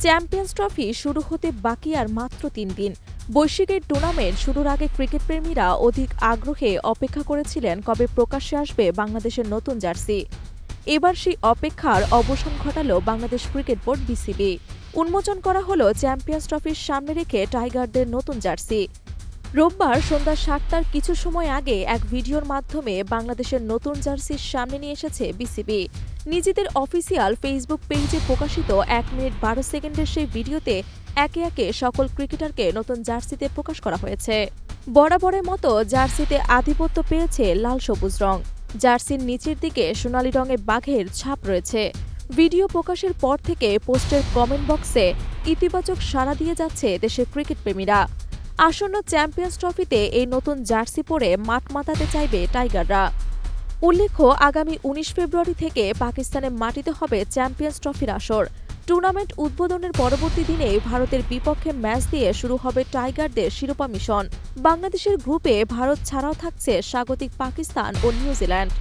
Champions trophy শুরু হতে বাকি আর মাত্র ৩ দিন। বৈশ্বিক এই টুর্নামেন্ট শুরুর আগে ক্রিকেটপ্রেমীরা অধিক আগ্রহে অপেক্ষা করেছিলেন কবে প্রকাশ্যে আসবে বাংলাদেশের নতুন জার্সি। এবার সেই অপেক্ষার অবসান ঘটাল বাংলাদেশ ক্রিকেট বোর্ড বিসিবি। উন্মোচন করা হলো চ্যাম্পিয়ন্স ট্রফির সামনে রেখে টাইগারদের নতুন জার্সি। রোববার সন্ধ্যা ৭টার কিছু সময় আগে এক ভিডিওর মাধ্যমে বাংলাদেশের নতুন জার্সির সামনে নিয়ে এসেছে বিসিবি। নিজেদের অফিসিয়াল ফেসবুক পেজে প্রকাশিত ১ মিনিট ১২ সেকেন্ডের সেই ভিডিওতে একে একে সকল ক্রিকেটারকে নতুন জার্সিতে প্রকাশ করা হয়েছে। বরাবরের মতো জার্সিতে আধিপত্য পেয়েছে লাল সবুজ রং। জার্সির নিচের দিকে সোনালি রঙে বাঘের ছাপ রয়েছে। ভিডিও প্রকাশের পর থেকে পোস্টের কমেন্ট বক্সে ইতিবাচক সাড়া দিয়ে যাচ্ছে দেশের ক্রিকেটপ্রেমীরা। আসন্ন চ্যাম্পিয়ন্স ট্রফিতে এই নতুন জার্সি পরে মাঠ মাতাতে চাইবে টাইগাররা। উল্লেখ্য, আগামী ১৯ ফেব্রুয়ারি থেকে পাকিস্তানের মাটিতে হবে চ্যাম্পিয়ন্স ট্রফির আসর। টুর্নামেন্ট উদ্বোধনের পরবর্তী দিনেই ভারতের বিপক্ষে ম্যাচ দিয়ে শুরু হবে টাইগারদের শিরোপা মিশন। বাংলাদেশের গ্রুপে ভারত ছাড়াও থাকছে স্বাগতিক পাকিস্তান ও নিউজিল্যান্ড।